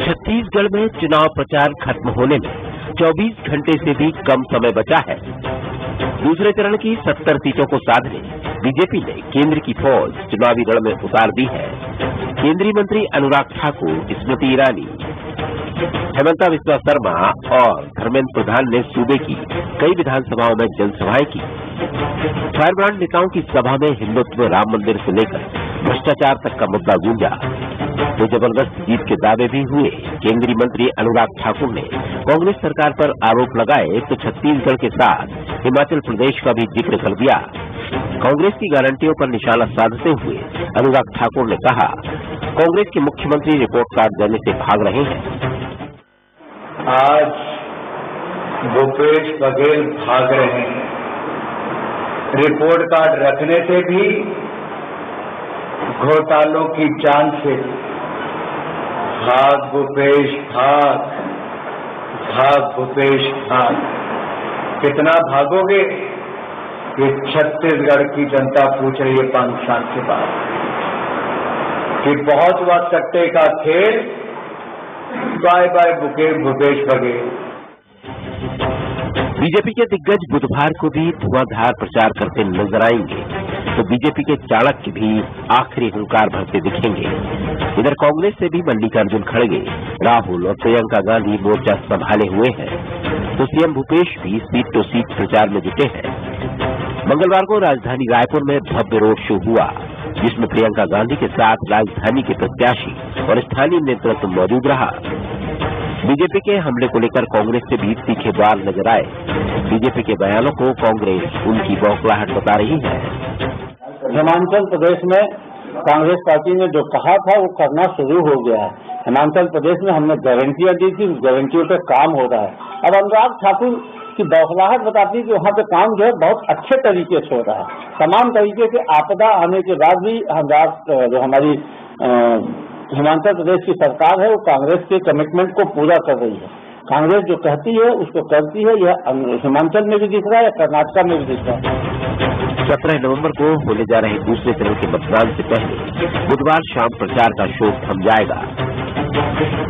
छत्तीसगढ़ में चुनाव प्रचार खत्म होने में 24 घंटे से भी कम समय बचा है। दूसरे चरण की 70 सीटों को साधने बीजेपी ने केंद्र की फौज चुनावी रण में उतार दी है। केंद्रीय मंत्री अनुराग ठाकुर, स्मृति ईरानी, हेमंता बिस्वा शर्मा और धर्मेंद्र प्रधान ने सूबे की कई विधानसभाओं में जनसभाएं की। फायरब्रांड नेताओं की सभा में हिंदुत्व, राम मंदिर से लेकर भ्रष्टाचार तक का मुद्दा गूंजा तो जबरदस्त जीत के दावे भी हुए। केंद्रीय मंत्री अनुराग ठाकुर ने कांग्रेस सरकार पर आरोप लगाए तो छत्तीसगढ़ के साथ हिमाचल प्रदेश का भी जिक्र कर दिया। कांग्रेस की गारंटियों पर निशाना साधते हुए अनुराग ठाकुर ने कहा, कांग्रेस के मुख्यमंत्री रिपोर्ट कार्ड देने से भाग रहे हैं। आज भूपेश बघेल भाग रहे हैं। रिपोर्ट कार्ड रखने से भी, घोटालों की जान से। भाग भूपेश भाग, भाग भूपेश भाग। कितना भागोगे ये छत्तीसगढ़ की जनता पूछ रही है 5 साल के बाद कि बहुत हुआ सट्टे का खेल। Bye bye Bhupesh Baghel. BJP के दिग्गज बुधवार को भी धुआंधार प्रचार करते नजर आएंगे तो बीजेपी के चाणक्य भी आखिरी हुंकार भरते दिखेंगे। इधर कांग्रेस से भी मल्लिकार्जुन खड़गे, राहुल और प्रियंका गांधी मोर्चा संभाले हुए हैं तो सीएम भूपेश भी सीट टू सीट प्रचार में जुटे हैं। मंगलवार को राजधानी रायपुर में भव्य रोड शो हुआ जिसमें प्रियंका गांधी के साथ राजधानी के प्रत्याशी और स्थानीय नेतृत्व मौजूद रहा। बीजेपी के हमले को लेकर कांग्रेस से भी तीखे वार नजर आए। बीजेपी के बयानों को कांग्रेस उनकी बौखलाहट बता रही है। हिमाचल प्रदेश में कांग्रेस पार्टी ने जो कहा था वो करना शुरू हो गया है। हिमाचल प्रदेश में हमने गारंटियां दी थी, उस गारंटियों पे काम हो रहा है। अब अनुराग ठाकुर की बौखलाहट बताती है कि वहाँ पे काम जो है बहुत अच्छे तरीके से हो रहा है। तमाम तरीके के आपदा आने के बाद भी जो हमारी हिमाचल प्रदेश की सरकार है वो कांग्रेस के कमिटमेंट को पूरा कर रही है। कांग्रेस जो कहती है उसको करती है। यह हिमाचल में भी दिख रहा है, कर्नाटक में भी दिख रहा है। 17 नवंबर को होने जा रहे दूसरे चरण के मतदान से पहले बुधवार शाम प्रचार का शोर थम जाएगा।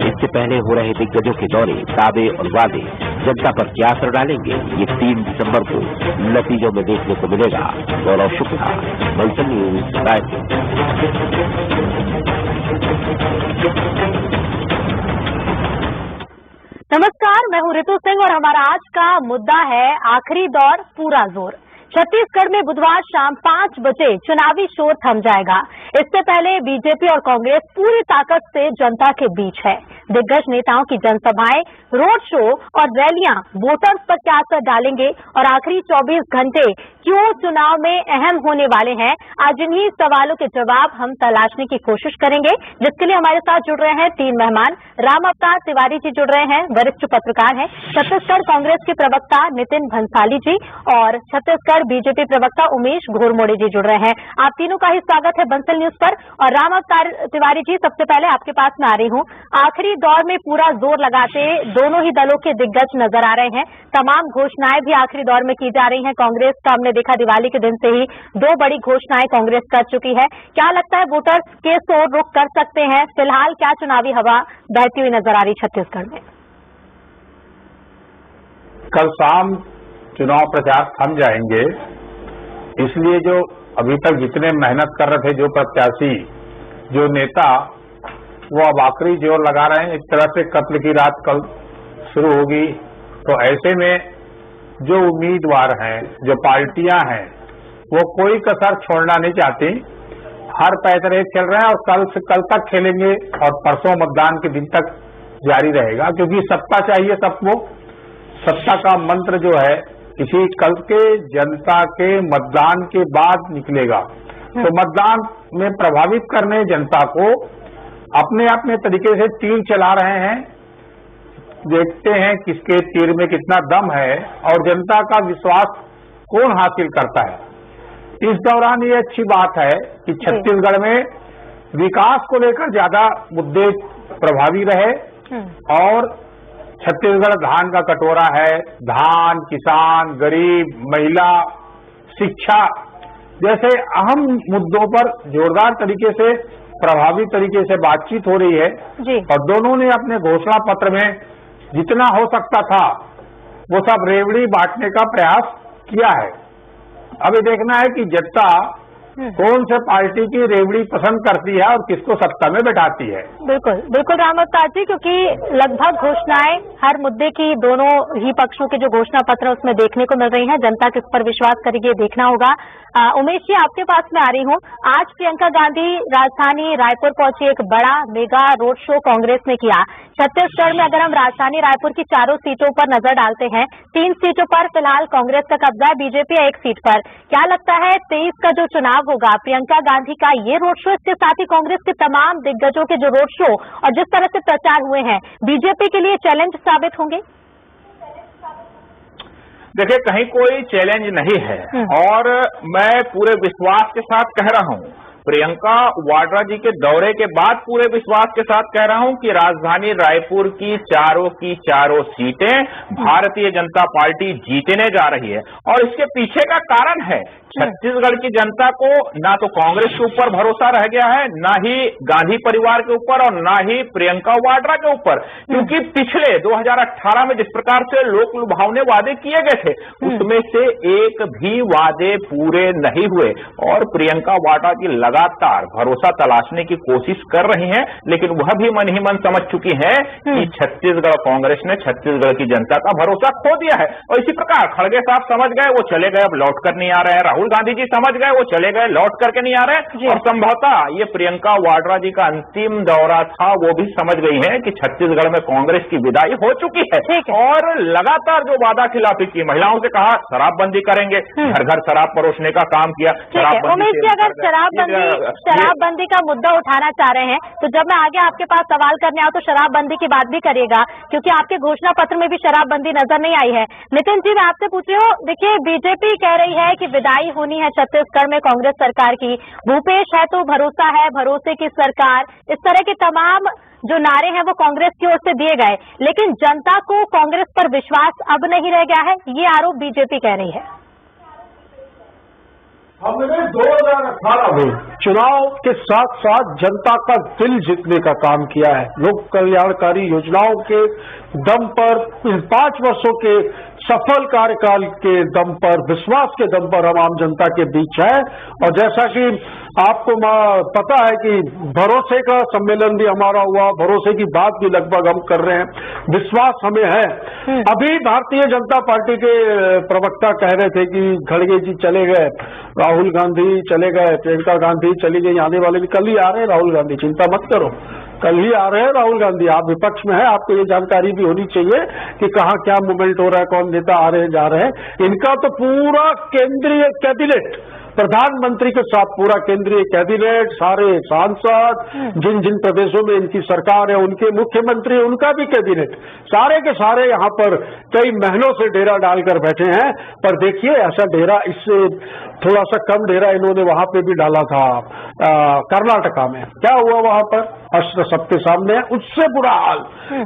इससे पहले हो रहे दिग्गजों के दौरे, दावे और वादे जनता पर क्या असर डालेंगे, ये 3 दिसंबर को नतीजों में देखने को मिलेगा। गौरव शुक्ला, बंसल न्यूज, रायपुर। नमस्कार, मैं हूं ऋतु सिंह और हमारा आज का मुद्दा है आखिरी दौर, पूरा जोर। छत्तीसगढ़ में बुधवार शाम 5 बजे चुनावी शोर थम जाएगा। इससे पहले बीजेपी और कांग्रेस पूरी ताकत से जनता के बीच है। दिग्गज नेताओं की जनसभाएं, रोड शो और रैलियां वोटर्स पर क्या असर डालेंगे और आखिरी 24 घंटे क्यों चुनाव में अहम होने वाले हैं, आज इन्हीं सवालों के जवाब हम तलाशने की कोशिश करेंगे, जिसके लिए हमारे साथ जुड़ रहे हैं 3 मेहमान। राम अवतार तिवारी जी जुड़ रहे हैं, वरिष्ठ पत्रकार हैं। छत्तीसगढ़ कांग्रेस के प्रवक्ता नितिन भंसाली जी और छत्तीसगढ़ बीजेपी प्रवक्ता उमेश घोरमोड़े जी जुड़ रहे हैं। आप तीनों का ही स्वागत है बंसल न्यूज पर। और राम अवतार तिवारी जी, सबसे पहले आपके पास मैं आ रही हूँ। आखिरी दौर में पूरा जोर लगाते दोनों ही दलों के दिग्गज नजर आ रहे हैं। तमाम घोषणाएं भी आखिरी दौर में की जा रही हैं। कांग्रेस का हमने देखा दिवाली के दिन से ही 2 बड़ी घोषणाएं कांग्रेस कर चुकी है। क्या लगता है वोटर्स केस और रुख कर सकते हैं? फिलहाल क्या चुनावी हवा बहती हुई नजर आ रही छत्तीसगढ़ में? कल शाम चुनाव प्रचार थम जाएंगे, इसलिए जो अभी तक जितने मेहनत कर रहे थे, जो प्रत्याशी, जो नेता, वो अब आखिरी जोर लगा रहे हैं। एक तरह से कत्ल की रात कल शुरू होगी, तो ऐसे में जो उम्मीदवार हैं, जो पार्टियां हैं, वो कोई कसर छोड़ना नहीं चाहती। हर पैतरे खेल रहे हैं और कल से कल तक खेलेंगे और परसों मतदान के दिन तक जारी रहेगा, क्योंकि सत्ता चाहिए सबको। सत्ता का मंत्र जो है इसी कल के जनता के मतदान के बाद निकलेगा। तो मतदान में प्रभावित करने जनता को अपने अपने तरीके से तीर चला रहे हैं। देखते हैं किसके तीर में कितना दम है और जनता का विश्वास कौन हासिल करता है। इस दौरान ये अच्छी बात है कि छत्तीसगढ़ में विकास को लेकर ज्यादा मुद्दे प्रभावी रहे और छत्तीसगढ़ धान का कटोरा है। धान, किसान, गरीब, महिला, शिक्षा जैसे अहम मुद्दों पर जोरदार तरीके से, प्रभावी तरीके से बातचीत हो रही है जी। और दोनों ने अपने घोषणा पत्र में जितना हो सकता था वो सब रेवड़ी बांटने का प्रयास किया है। अभी देखना है कि जनता कौन से पार्टी की रेवड़ी पसंद करती है और किसको सत्ता में बैठाती है। बिल्कुल बिल्कुल राम अवतार जी, क्योंकि लगभग घोषणाएं हर मुद्दे की दोनों ही पक्षों के जो घोषणा पत्र उसमें देखने को मिल रही हैं। जनता किस पर विश्वास करेगी देखना होगा। उमेश जी, आपके पास में आ रही हूँ। आज प्रियंका गांधी राजधानी रायपुर पहुंची, एक बड़ा मेगा रोड शो कांग्रेस ने किया। छत्तीसगढ़ में अगर हम राजधानी रायपुर की चारों सीटों पर नजर डालते हैं, 3 सीटों पर फिलहाल कांग्रेस का कब्जा है, बीजेपी 1 सीट पर। क्या लगता है 23 का जो चुनाव होगा, प्रियंका गांधी का ये रोड शो, इसके साथ ही कांग्रेस के तमाम दिग्गजों के जो रोड शो और जिस तरह से प्रचार हुए हैं, बीजेपी के लिए चैलेंज साबित होंगे? देखिए, कहीं कोई चैलेंज नहीं है और मैं पूरे विश्वास के साथ कह रहा हूं, प्रियंका वाड्रा जी के दौरे के बाद पूरे विश्वास के साथ कह रहा हूं कि राजधानी रायपुर की चारों सीटें भारतीय जनता पार्टी जीतने जा रही है। और इसके पीछे का कारण है, छत्तीसगढ़ की जनता को ना तो कांग्रेस के ऊपर भरोसा रह गया है, ना ही गांधी परिवार के ऊपर और ना ही प्रियंका वाड्रा के ऊपर, क्योंकि पिछले 2018 में जिस प्रकार से लोक लुभावने वादे किए गए थे उसमें से एक भी वादे पूरे नहीं हुए और प्रियंका वाड्रा जी लगातार भरोसा तलाशने की कोशिश कर रही हैं, लेकिन वह भी मन ही मन समझ चुकी हैं कि छत्तीसगढ़ कांग्रेस ने छत्तीसगढ़ की जनता का भरोसा खो दिया है। और इसी प्रकार खड़गे साहब समझ गए, वो चले गए, अब लौट कर नहीं आ रहे हैं। राहुल गांधी जी समझ गए, वो चले गए, लौट करके नहीं आ रहे। और संभवतः ये प्रियंका वाड्रा जी का अंतिम दौरा था, वो भी समझ गई हैं कि छत्तीसगढ़ में कांग्रेस की विदाई हो चुकी है। और लगातार जो वादा खिलाफी की, महिलाओं से कहा शराबबंदी करेंगे, घर घर शराब परोसने का काम किया। उमेश जी, अगर शराबबंदी का मुद्दा उठाना चाह रहे हैं तो जब मैं आगे आपके पास सवाल करने आऊं तो शराबबंदी की बात भी करिएगा, क्योंकि आपके घोषणा पत्र में भी शराबबंदी नजर नहीं आई है। नितिन जी, मैं आपसे पूछ रही हूँ, देखिए बीजेपी कह रही है कि विदाई होनी है छत्तीसगढ़ में कांग्रेस सरकार की, भूपेश है तो भरोसा है, भरोसे की सरकार, इस तरह के तमाम जो नारे हैं वो कांग्रेस की ओर से दिए गए, लेकिन जनता को कांग्रेस पर विश्वास अब नहीं रह गया है, ये आरोप बीजेपी कह रही है। हमने 2018 में चुनाव के साथ साथ जनता का दिल जीतने का काम किया है। लोक कल्याणकारी योजनाओं के दम पर, इन 5 वर्षों के सफल कार्यकाल के दम पर, विश्वास के दम पर हम आम जनता के बीच है। और जैसा कि आपको पता है कि भरोसे का सम्मेलन भी हमारा हुआ, भरोसे की बात भी लगभग हम कर रहे हैं, विश्वास हमें है। अभी भारतीय जनता पार्टी के प्रवक्ता कह रहे थे कि खड़गे जी चले गए, राहुल गांधी चले गए, प्रियंका गांधी चली गई, आने वाले भी कल ही आ रहे हैं राहुल गांधी, चिंता मत करो, कल ही आ रहे हैं राहुल गांधी। आप विपक्ष में है, आपको ये जानकारी भी होनी चाहिए कि कहाँ क्या मूवमेंट हो रहा है, कौन नेता आ रहे हैं जा रहे हैं। इनका तो पूरा केंद्रीय कैबिनेट, प्रधानमंत्री के साथ पूरा केंद्रीय कैबिनेट, सारे सांसद, जिन जिन प्रदेशों में इनकी सरकार है उनके मुख्यमंत्री, उनका भी कैबिनेट, सारे के सारे यहाँ पर कई महीनों से डेरा डालकर बैठे हैं। पर देखिए, ऐसा डेरा, इससे थोड़ा सा कम डेरा इन्होंने वहां पे भी डाला था कर्नाटका में। क्या हुआ वहां पर? अस्त्र सबके सामने है, उससे बुरा हाल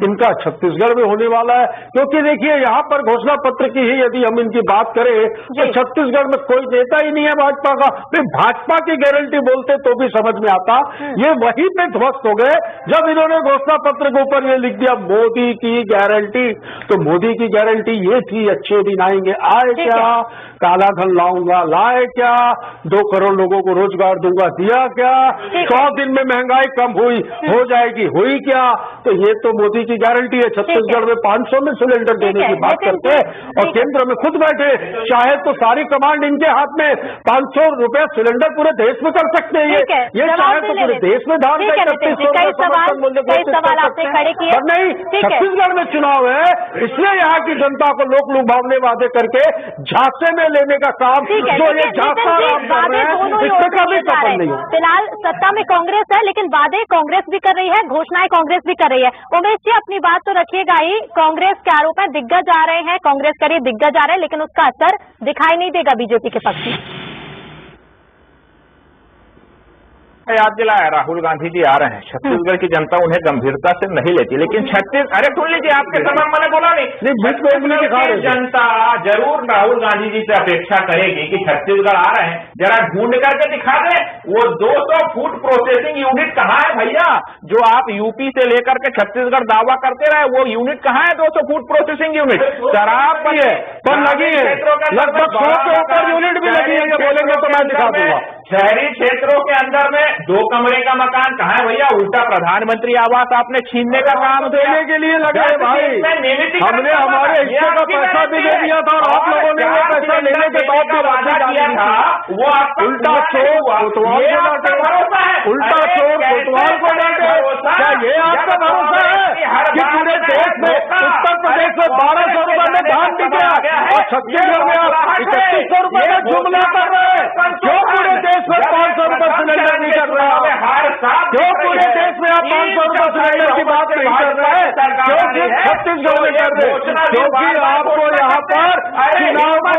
इनका छत्तीसगढ़ में होने वाला है। क्योंकि देखिए, यहाँ पर घोषणा पत्र की ही यदि हम इनकी बात करें तो छत्तीसगढ़ में कोई नेता ही नहीं है भाजपा का। फिर भाजपा की गारंटी बोलते तो भी समझ में आता, ये वहीं पे ध्वस्त हो गए जब इन्होंने घोषणा पत्र के ऊपर ये लिख दिया मोदी की गारंटी। तो मोदी की गारंटी ये थी, अच्छे दिन आएंगे, आए क्या? काला धन लाऊंगा, लाए क्या? 2 करोड़ लोगों को रोजगार दूंगा, दिया क्या? 100 दिन में महंगाई कम हुई, हो जाएगी, हुई क्या? तो ये तो मोदी की गारंटी है। छत्तीसगढ़ में 500 में सिलेंडर देने की बात करते और केंद्र में खुद बैठे, चाहे तो सारी कमांड इनके हाथ में, 500 रुपए सिलेंडर पूरे देश में कर सकते हैं। ये चाहे तो पूरे देश में धान का 3100 रुपए समर्थन मूल्य घोषित कर सकते हैं। पर नहीं, छत्तीसगढ़ में चुनाव है, इसलिए यहाँ की जनता को लोक लुभावने वादे करके झांसे में लेने का काम, जो ये झांसा आप कर रहे हैं, इसमें कभी सफल नहीं हो। फिलहाल सत्ता में कांग्रेस है, लेकिन वादे कांग्रेस कांग्रेस भी कर रही है, घोषणाएं कांग्रेस भी कर रही है। उमेश जी, अपनी बात तो रखिएगा ही, कांग्रेस के आरोप है दिग्गज आ रहे हैं, कांग्रेस करिए दिग्गज आ रहे हैं, लेकिन उसका असर दिखाई नहीं देगा बीजेपी के पक्ष में। याद दिलाया, राहुल गांधी जी आ रहे हैं, छत्तीसगढ़ की जनता उन्हें गंभीरता से नहीं लेती, लेकिन अरे सुन लीजिए, आपके समय मैंने बोला नहीं, छत्तीसगढ़ की जनता जरूर राहुल गांधी जी से अपेक्षा करेगी कि छत्तीसगढ़ आ रहे हैं, जरा ढूंढ करके दिखा दें वो 200 फूड प्रोसेसिंग यूनिट कहाँ है भैया, जो आप यूपी से लेकर के छत्तीसगढ़ दावा करते रहे, वो यूनिट कहाँ है? 200 फूड प्रोसेसिंग यूनिट शराब की है पर लगी है, लगभग 100 के ऊपर यूनिट भी लगी है, ये बोलेंगे तो मैं दिखा दूंगा। शहरी क्षेत्रों के अंदर में 2 कमरे का मकान कहाँ है भैया? उल्टा प्रधानमंत्री आवास आपने छीनने का काम देने के लिए लगे भाई, हमने हमारे हिस्से का पैसा भी दे दिया था और आप लोगों ने वो पैसा लेने के बाद भी वादा किया था, वो आप उल्टा चोर कोतवाल को डांटे, उल्टा चोर कोतवाल को डांटे। क्या ये आपका भरोसा है कि पूरे देश में उत्तर प्रदेश में 1200 रुपए में धान बिक गया और छत्तीसगढ़ में आप 3100 रुपए में जुमला कर रहे हैं? जो पूरे देश में 500 रुपए सिलेंडर नहीं कर रहा है, जो पूरे देश में आप 500 रुपए सिलेंडर की बात नहीं कर रहे हैं, क्योंकि छत्तीसगढ़ में कर रहे, क्योंकि आपको यहाँ पर चुनाव को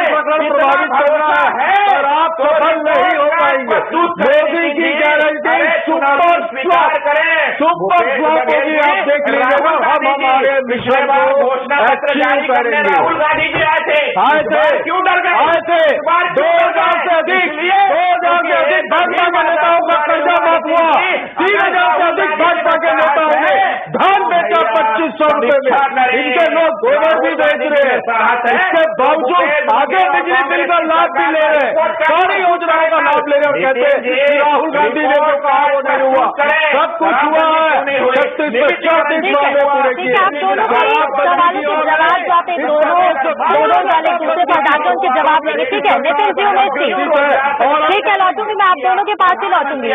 प्रकरण प्रभावित करना है और आप सफल नहीं हो पाएंगे। मोदी की गारंटी सुपर फ्लॉप होगी, आप देख लीजिएगा। हम हमारे मिशन को अचीव करेंगे। राहुल गांधी जी आए थे, क्यों डर गए? आए थे 2000 से अधिक भाजपा के नेताओं का कर्जा माफ हुआ, 3000 से अधिक भाजपा के नेताओं ने धान बेचा 2500 रुपए में, इनके लोग गोबर भी बेच रहे हैं, इसके बावजूद आगे बिजली बिल का लाभ भी ले रहे हैं, सारी योजनाओं का लाभ ले रहे हैं और कहते हैं राहुल गांधी ने जो कहा वो नहीं हुआ, सब कुछ हुआ है। 36 में 34 वादे पूरे किए। आप दोनों के सवालों के जवाब जो आप दोनों वाले दूसरे पदार्थों के जवाब लेंगे, ठीक है? नितिन जी, उमेश जी, ठीक है, लौटूंगी मैं आप दोनों के पास ही लौटूंगी।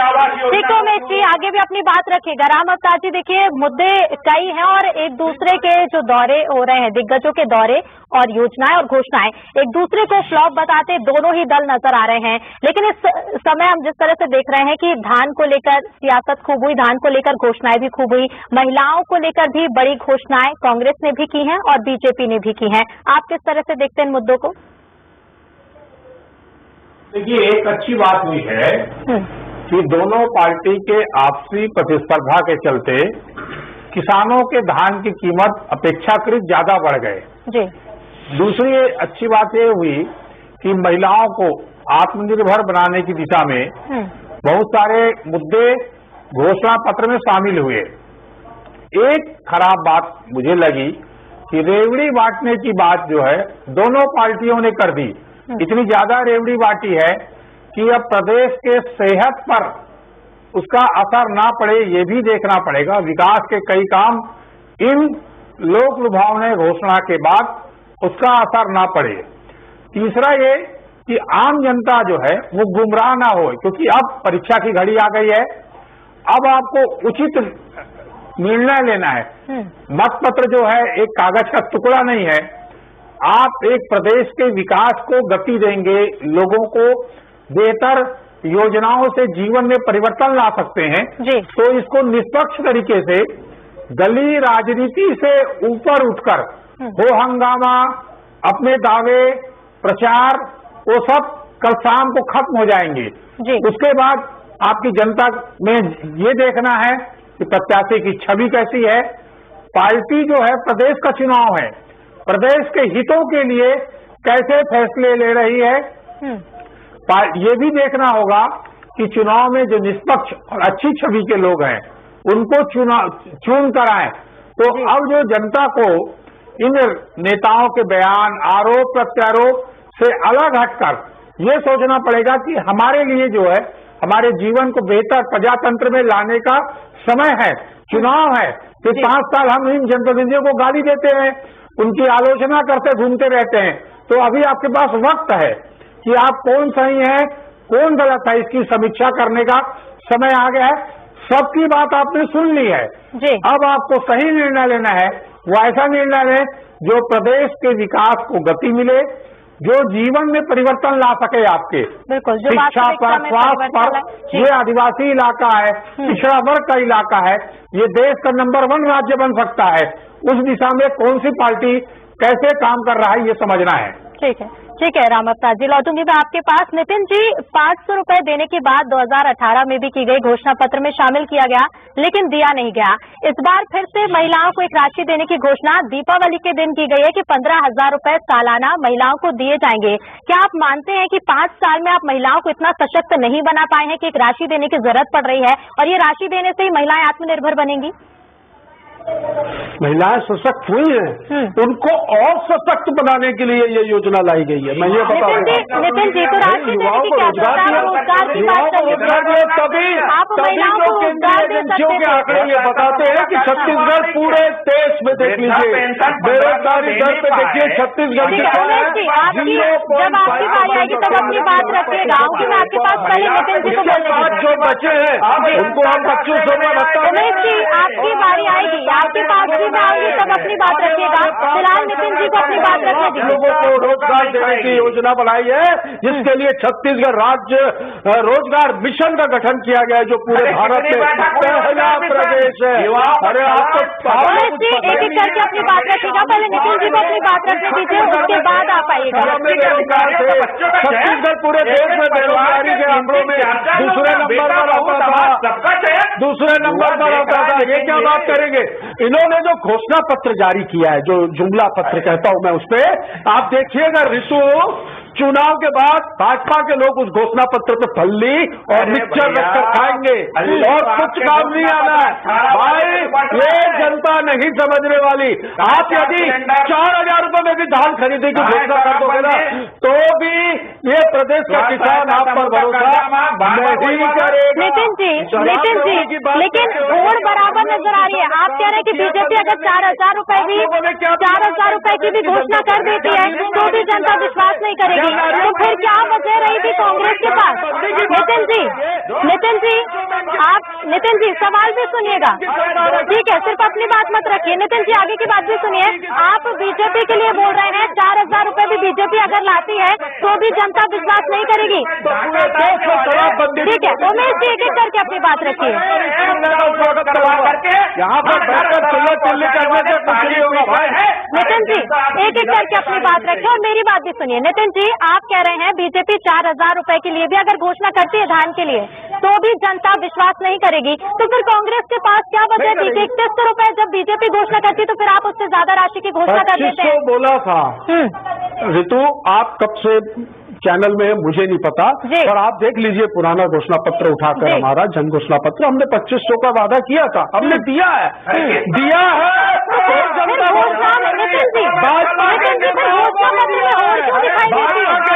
ठीक है उमेश जी, आगे भी अपनी बात रखिएगा। राम अवतार जी, देखिए मुद्दे कई हैं और एक दूसरे के जो दौरे हो रहे हैं, दिग्गजों के दौरे और योजनाएं और घोषणाएं एक दूसरे को फ्लॉप बताते दोनों ही दल नजर आ रहे हैं। लेकिन इस समय हम जिस तरह से देख रहे हैं कि धान को लेकर सियासत खूब हुई, धान को लेकर घोषणाएं भी खूब हुई, महिलाओं को लेकर भी बड़ी घोषणाएं कांग्रेस ने भी की हैं और बीजेपी ने भी की हैं। आप किस तरह से देखते हैं इन मुद्दों को? देखिए, एक अच्छी बात हुई है कि दोनों पार्टी के आपसी प्रतिस्पर्धा के चलते किसानों के धान की कीमत अपेक्षाकृत ज्यादा बढ़ गए जी। दूसरी अच्छी बात ये हुई कि महिलाओं को आत्मनिर्भर बनाने की दिशा में बहुत सारे मुद्दे घोषणा पत्र में शामिल हुए। एक खराब बात मुझे लगी कि रेवड़ी बांटने की बात जो है दोनों पार्टियों ने कर दी। इतनी ज्यादा रेवड़ी बांटी है कि अब प्रदेश के सेहत पर उसका असर ना पड़े, ये भी देखना पड़ेगा। विकास के कई काम इन लोक लुभावने घोषणा के बाद उसका असर ना पड़े। तीसरा ये कि आम जनता जो है वो गुमराह ना हो, क्योंकि अब परीक्षा की घड़ी आ गई है। अब आपको उचित निर्णय लेना है। मतपत्र जो है एक कागज का टुकड़ा नहीं है। आप एक प्रदेश के विकास को गति देंगे, लोगों को बेहतर योजनाओं से जीवन में परिवर्तन ला सकते हैं जी। तो इसको निष्पक्ष तरीके से गली राजनीति से ऊपर उठकर हो हंगामा, अपने दावे, प्रचार, वो सब कल शाम को खत्म हो जाएंगे जी। उसके बाद आपकी जनता में ये देखना है कि प्रत्याशी की छवि कैसी है। पार्टी जो है प्रदेश का चुनाव है, प्रदेश के हितों के लिए कैसे फैसले ले रही है। ये भी देखना होगा कि चुनाव में जो निष्पक्ष और अच्छी छवि के लोग हैं उनको चुन कर आए। तो अब जो जनता को इन नेताओं के बयान, आरोप प्रत्यारोप से अलग हटकर ये सोचना पड़ेगा कि हमारे लिए जो है हमारे जीवन को बेहतर प्रजातंत्र में लाने का समय है। चुनाव है कि 5 साल हम इन जनप्रतिनिधियों को गाली देते हैं, उनकी आलोचना करते घूमते रहते हैं। तो अभी आपके पास वक्त है कि आप कौन सही है, कौन गलत है, इसकी समीक्षा करने का समय आ गया है। सबकी बात आपने सुन ली है जी। अब आपको सही निर्णय लेना है। वो ऐसा निर्णय लें जो प्रदेश के विकास को गति मिले, जो जीवन में परिवर्तन ला सके आपके, बिल्कुल, जो शिक्षा पर, स्वास्थ्य पर। ये आदिवासी इलाका है, पिछड़ा वर्ग का इलाका है, ये देश का नंबर 1 राज्य बन सकता है। उस दिशा में कौन सी पार्टी कैसे काम कर रहा है, ये समझना है। ठीक है राम अवतार जी, लौटूंगी मैं आपके पास। नितिन जी, 500 रुपए देने की बात 2018 में भी की गई, घोषणा पत्र में शामिल किया गया, लेकिन दिया नहीं गया। इस बार फिर से महिलाओं को एक राशि देने की घोषणा दीपावली के दिन की गई है कि 15,000 रुपए सालाना महिलाओं को दिए जाएंगे। क्या आप मानते हैं कि 5 साल में आप महिलाओं को इतना सशक्त नहीं बना पाए हैं कि एक राशि देने की जरूरत पड़ रही है, और ये राशि देने से ही महिलाएं आत्मनिर्भर बनेंगी? महिलाएं सशक्त हुई हैं, उनको और सशक्त बनाने के लिए ये योजना लाई गई है। मैं ये बता रहा हूँ, नितिन जी, तो राशि देने की क्या रोजगार की बात करिए, तभी आप महिलाओं को रोजगार दे एजेंसियों के सकते आंकड़े ये बताते हैं कि छत्तीसगढ़ पूरे देश में देख लीजिए, बेरोजगारी दर पे देखिए छत्तीसगढ़ की जब आपकी बारी आएगी तब अपनी बात रखिएगा। आऊंगी मैं आपके पास, पहले नितिन जी को बोलने जो बचे हैं उनको हम 2500 में भत्ता। उमेश जी, आपकी बारी आएगी, आपके पास भी मैं आऊंगी तब अपनी बात रखिएगा। फिलहाल नितिन जी को अपनी बात रखने दीजिए। लोगों को रोजगार देने की योजना बनाई है, जिसके लिए छत्तीसगढ़ राज्य रोजगार मिशन का गठन किया गया है, जो पूरे भारत में पहला प्रदेश है। अरे आप तो उमेश जी, एक एक करके अपनी बात रखिएगा, पहले नितिन जी को अपनी बात रखने दीजिए, उसके बाद आप आइएगा। छत्तीसगढ़ पूरे देश में बेरोजगारी के आंकड़ों में दूसरे नंबर पर आता था, दूसरे नंबर पर आता था। ये क्या बात करेंगे? इन्होंने जो घोषणा पत्र जारी किया है, जो जुमला पत्र कहता हूं मैं, उस पे आप देखिएगा ऋतु, चुनाव के बाद भाजपा के लोग उस घोषणा पत्र पे फल्ली और मिक्सचर रखकर खाएंगे और कुछ काम नहीं आना है। भाई ये जनता नहीं समझने वाली। आप यदि 4,000 रुपए में भी धान खरीदने की घोषणा कर दोगे ना, तो भी ये प्रदेश का किसान आप पर भरोसा नहीं करेगा। नितिन जी, लेकिन वोट बराबर नजर आ रही है। आप कह रहे हैं कि बीजेपी अगर 4,000 रुपए भी 4,000 रुपए की भी घोषणा कर देती है तो भी जनता विश्वास नहीं करेगी, तो फिर क्या वजह रही थी कांग्रेस के पास? नितिन जी सवाल भी सुनिएगा, ठीक है, सिर्फ अपनी बात मत रखिए। नितिन जी आगे की बात भी सुनिए। आप बीजेपी के लिए बोल रहे हैं 4,000 रुपए भी बीजेपी अगर लाती है तो भी जनता विश्वास नहीं करेगी, ठीक है? उमेश जी एक एक करके अपनी बात रखिए। यहाँ पर नितिन जी एक एक करके अपनी बात रखें और मेरी बात भी सुनिए। नितिन जी, आप कह रहे हैं बीजेपी 4,000 रुपए के लिए भी अगर घोषणा करती है धान के लिए तो भी जनता विश्वास नहीं करेगी, तो फिर कांग्रेस के पास क्या वजह थी कि 3100 रुपए जब बीजेपी घोषणा करती तो फिर आप उससे ज्यादा राशि की घोषणा कर देते हैं? बोला था ऋतु, आप कब से चैनल में मुझे नहीं पता, और आप देख लीजिए पुराना घोषणा पत्र उठाकर, हमारा जन घोषणा पत्र, हमने 2500 का वादा किया था, हमने दिया है।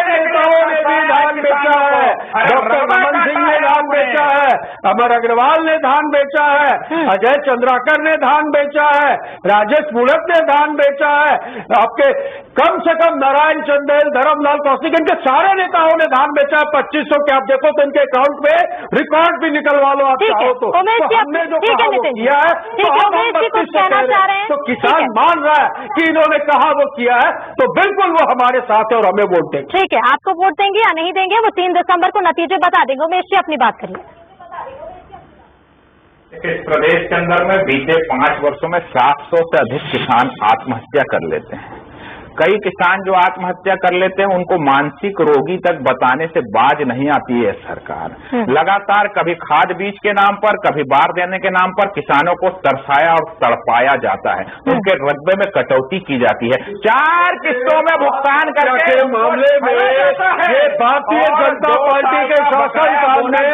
नेताओं ने भी धान बेचा है, डॉक्टर रमन सिंह ने धान बेचा है, अमर अग्रवाल ने धान बेचा है, अजय चंद्राकर ने धान बेचा है, राजेश मूलक ने धान बेचा है, आपके कम से कम नारायण चंदेल, धर्मलाल कौशिक, इनके सारे नेताओं ने धान बेचा है 2500 के। आप देखो तो इनके अकाउंट पे रिकॉर्ड भी निकलवा लो आप चाहो तो। हमने जो कहा वो किया है, तो हम 3200 कह रहे हैं, तो किसान मान रहा है कि इन्होंने कहा वो किया है, तो बिल्कुल वो हमारे साथ है और हमें वोट देंगे। ठीक है, आपको वोट देंगे या नहीं देंगे वो 3 दिसंबर को नतीजे बता देंगे। उमेश जी अपनी बात करिए। इस प्रदेश के अंदर में बीते 5 वर्षों में 700 से अधिक किसान आत्महत्या कर लेते हैं। कई किसान जो आत्महत्या कर लेते हैं उनको मानसिक रोगी तक बताने से बाज नहीं आती है सरकार। लगातार कभी खाद बीज के नाम पर, कभी बार देने के नाम पर किसानों को तरसाया और तड़पाया जाता है, उनके रकबे में कटौती की जाती है। 4 किस्तों में भुगतान करके मामले में ये भारतीय जनता पार्टी के शासनकाल में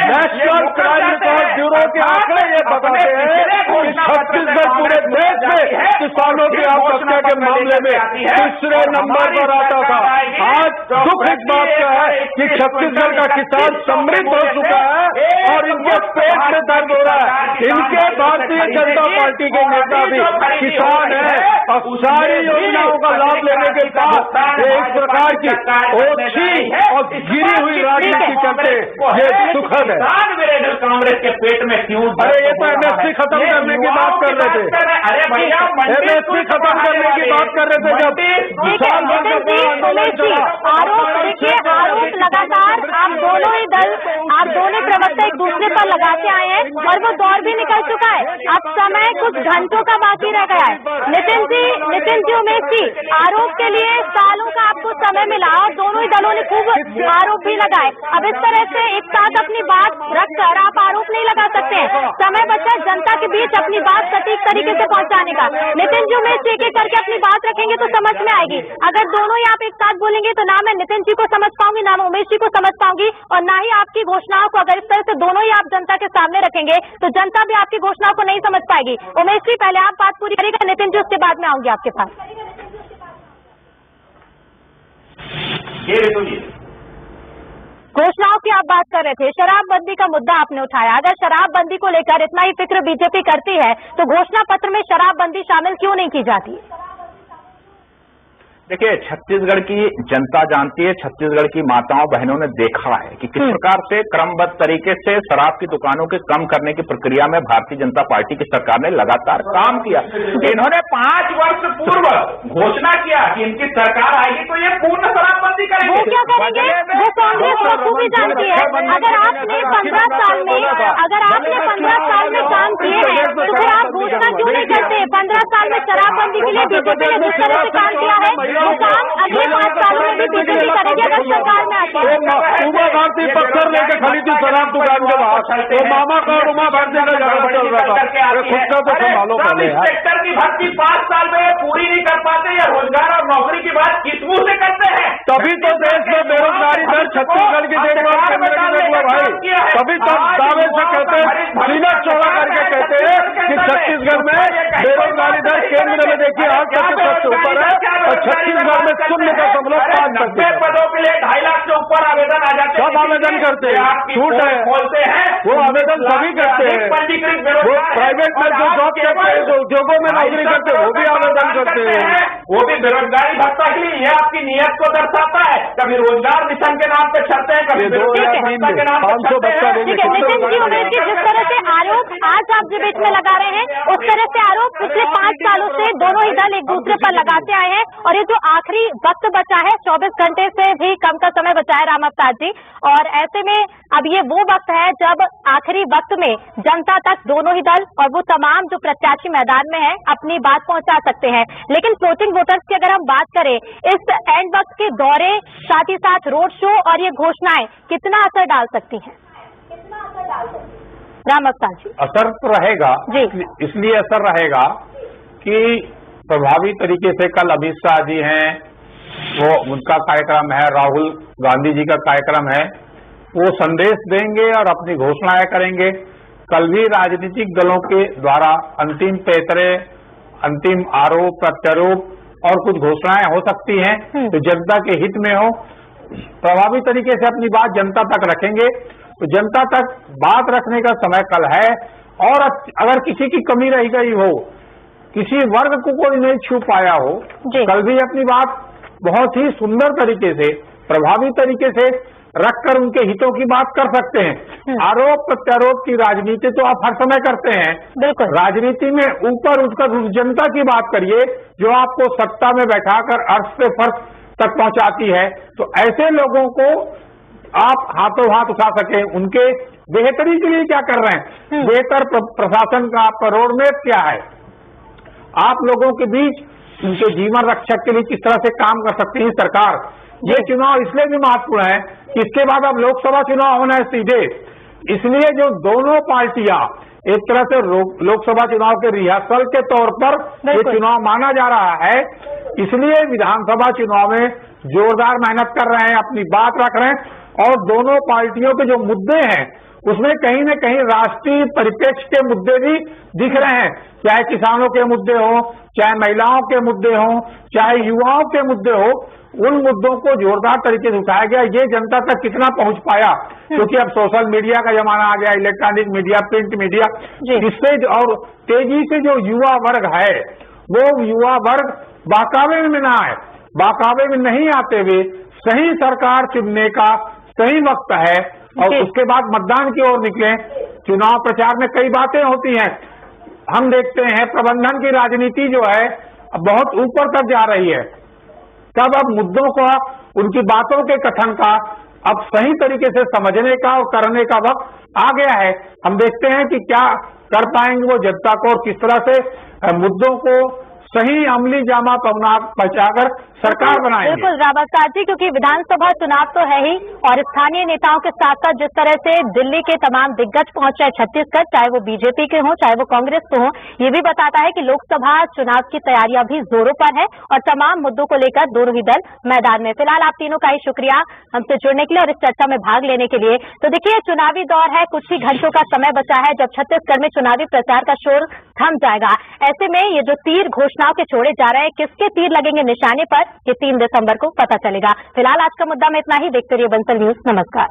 नेशनल क्राइम रिकॉर्ड ब्यूरो के आंकड़े ये बताते हैं कि छत्तीसगढ़ पूरे देश में किसानों की आत्महत्या के मामले में तीसरे नंबर पर आता था। आज दुख इस बात का है कि छत्तीसगढ़ का किसान समृद्ध हो चुका है और इनके पेट में दर्द हो रहा है। इनके भारतीय जनता पार्टी के नेता भी किसान है, और सारी योजनाओं का लाभ लेने के बाद ये इस प्रकार की ओछी और गिरी हुई राजनीति करते, ये सुखद है। कांग्रेस के पेट में क्यों? अरे ये तो एमएसपी खत्म करने की बात कर रहे थे, अरे भैया एमएसपी खत्म करने की बात कर रहे थे जब साल भर का आंदोलन चला। आरोप देखिए, आरोप लगातार आप दोनों ही दल, आप दोनों प्रवक्ता एक दूसरे पर लगाते आए हैं और वो दौर भी निकल चुका है। अब समय कुछ घंटों का बाकी रह गया है। नितिन जी, उमेश जी, आरोप के लिए सालों का आपको समय मिला और दोनों ही दलों ने खूब आरोप भी लगाए। अब इस तरह से एक साथ अपनी बात रखकर आप आरोप नहीं लगा सकते हैं। समय बचा जनता के बीच अपनी बात सटीक तरीके से पहुंचाने का। नितिन जी, उमेश जी, एक एक करके अपनी बात रखेंगे तो समझ में आएगी। अगर दोनों ही आप एक साथ बोलेंगे तो ना मैं नितिन जी को समझ पाऊंगी, ना मैं उमेश जी को समझ पाऊंगी, और ना ही आपकी घोषणाओं को अगर इस तरह से दोनों ही आप जनता के सामने रखेंगे तो जनता भी आपकी घोषणाओं को नहीं समझ पाएगी। उमेश जी, पहले आप बात पूरी करिएगा, नितिन जी उसके बाद में आऊंगी आपके पास। घोषणाओं की आप बात कर रहे थे, शराबबंदी का मुद्दा आपने उठाया। अगर शराबबंदी को लेकर इतना ही फिक्र बीजेपी करती है तो घोषणा पत्र में शराबबंदी शामिल क्यों नहीं की जाती? देखिए, छत्तीसगढ़ की जनता जानती है, छत्तीसगढ़ की माताओं बहनों ने देखा है कि किस प्रकार से क्रमबद्ध तरीके से शराब की दुकानों के कम करने की प्रक्रिया में भारतीय जनता पार्टी की सरकार ने लगातार काम किया। इन्होंने 5 वर्ष पूर्व घोषणा किया कि इनकी सरकार आएगी तो ये पूर्ण शराबबंदी करेंगे। वो क्या करेंगे? वो कांग्रेस बखूबी जानती है। अगर आपने 15 साल में काम किए हैं तो फिर आप घोषणा क्यों नहीं करते? 15 साल में शराबबंदी के लिए बीजेपी ने जिस तरह से काम किया है वो काम अगले 5 सालों में भी बीजेपी करेगी अगर सरकार में आती है। उमा भारती पत्थर लेके खड़ी थी शराब दुकान के बाहर, तो मामा का और उमा भारती का झगड़ा चल रहा था। खुद का तो संभालो पहले। इंस्पेक्टर की भर्ती 5 साल में पूरी नहीं कर पाते या रोजगार और नौकरी की बात किस मुंह से करते हैं? तभी तो देश में बेरोजगारी दर छत्तीसगढ़ की देखभाल करने की मतलब भाई, तभी तो दावे से कहते हैं, सीना चौड़ा करके कहते हैं कि छत्तीसगढ़ में बेरोजगारी दर केंद्र में देखिए 8% से ऊपर है और छत्तीसगढ़ में 0.5% पदों के लिए 2.5 लाख से ऊपर आवेदन आ जाते हैं। सब आवेदन करते हैं, छूट है, बोलते हैं वो आवेदन सभी करते हैं। पंजीकृत वो प्राइवेट में जो जॉब करते हैं, जो उद्योगों में नौकरी करते हैं, वो भी आवेदन करते हैं। वो भी बेरोजगारी भत्ता के लिए, ये आपकी नीयत को दर्शाता है। कभी रोजगार मिशन के नाम पे छड़ते हैं, कभी बेरोजगार भत्ता के नाम पे छड़ते हैं। ठीक है नितिन जी, उमेश जी, जिस तरह से आरोप आज आप जो बीच में लगा रहे हैं उस तरह से आरोप पिछले 5 सालों से दोनों ही दल एक दूसरे पर लगाते आए हैं। और ये जो आखिरी वक्त बचा है, 24 घंटे से भी कम का समय बचा है राम अवतार जी, और ऐसे में अब ये वो वक्त है जब आखिरी वक्त में जनता तक दोनों ही दल और वो तमाम जो प्रत्याशी मैदान में है अपनी बात पहुंचा सकते हैं। लेकिन फ्लोटिंग वोटर्स की अगर हम बात करें, इस एंड वक्त के दौरे, साथ ही साथ रोड शो और ये घोषणाएं कितना असर डाल सकती हैं? राम अवतार जी। असर तो रहेगा जी। इसलिए असर रहेगा कि प्रभावी तरीके से कल अमित शाह जी हैं, वो उनका कार्यक्रम है, राहुल गांधी जी का कार्यक्रम है, वो संदेश देंगे और अपनी घोषणाएं करेंगे। कल भी राजनीतिक दलों के द्वारा अंतिम पैतरे, अंतिम आरोप प्रत्यारोप और कुछ घोषणाएं हो सकती हैं तो जनता के हित में हो। प्रभावी तरीके से अपनी बात जनता तक रखेंगे तो जनता तक बात रखने का समय कल है। और अगर किसी की कमी रह गई हो, किसी वर्ग को कोई नहीं छू पाया हो, कल भी अपनी बात बहुत ही सुंदर तरीके से, प्रभावी तरीके से रखकर उनके हितों की बात कर सकते हैं। आरोप प्रत्यारोप की राजनीति तो आप हर समय करते हैं। राजनीति में ऊपर उठकर उस जनता की बात करिए जो आपको सत्ता में बैठाकर अर्श से फर्श तक पहुंचाती है। तो ऐसे लोगों को आप हाथों हाथ उठा सकें, उनके बेहतरी के लिए क्या कर रहे हैं, बेहतर प्रशासन का आपका रोड मैप क्या है, आप लोगों के बीच उनके जीवन रक्षक के लिए किस तरह से काम कर सकती है सरकार। ये चुनाव इसलिए भी महत्वपूर्ण है कि इसके बाद अब लोकसभा चुनाव होना है सीधे, इसलिए जो दोनों पार्टियां एक तरह से लोकसभा चुनाव के रिहर्सल के तौर पर ये चुनाव माना जा रहा है, इसलिए विधानसभा चुनाव में जोरदार मेहनत कर रहे हैं, अपनी बात रख रहे हैं। और दोनों पार्टियों के जो मुद्दे हैं उसमें कहीं न कहीं राष्ट्रीय परिप्रेक्ष्य के मुद्दे भी दिख रहे हैं, चाहे किसानों के मुद्दे हों, चाहे महिलाओं के मुद्दे हों, चाहे युवाओं के मुद्दे हो, उन मुद्दों को जोरदार तरीके से उठाया गया। ये जनता तक कितना पहुंच पाया, क्योंकि अब सोशल मीडिया का जमाना आ गया, इलेक्ट्रॉनिक मीडिया, प्रिंट मीडिया, इससे और तेजी से जो युवा वर्ग है वो युवा वर्ग बहकावे में ना आए। बहकावे में नहीं आते हुए सही सरकार चुनने का सही वक्त है और उसके बाद मतदान की ओर निकले। चुनाव प्रचार में कई बातें होती हैं, हम देखते हैं प्रबंधन की राजनीति जो है अब बहुत ऊपर तक जा रही है। तब अब मुद्दों का, उनकी बातों के कथन का अब सही तरीके से समझने का और करने का वक्त आ गया है। हम देखते हैं कि क्या कर पाएंगे वो जनता को और किस तरह से मुद्दों को सही अमली जामा पहुंचाकर सरकार बनाएंगे। बिल्कुल रावत साहब जी, क्योंकि विधानसभा चुनाव तो है ही और स्थानीय नेताओं के साथ साथ जिस तरह से दिल्ली के तमाम दिग्गज पहुंच रहे छत्तीसगढ़, चाहे वो बीजेपी के हों चाहे वो कांग्रेस के हों, ये भी बताता है कि लोकसभा चुनाव की तैयारियां भी जोरों पर है और तमाम मुद्दों को लेकर दोनों ही दल मैदान में। फिलहाल आप तीनों का ही शुक्रिया हमसे जुड़ने के लिए और इस चर्चा में भाग लेने के लिए। तो देखिए, चुनावी दौर है, कुछ ही घंटों का समय बचा है जब छत्तीसगढ़ में चुनावी प्रचार का शोर थम जाएगा। ऐसे में ये जो तीर घोषणाओं के छोड़े जा रहे हैं, किसके तीर लगेंगे निशाने पर, ये 3 दिसंबर को पता चलेगा। फिलहाल आज का मुद्दा में इतना ही। देखते रहिए बंसल न्यूज। नमस्कार।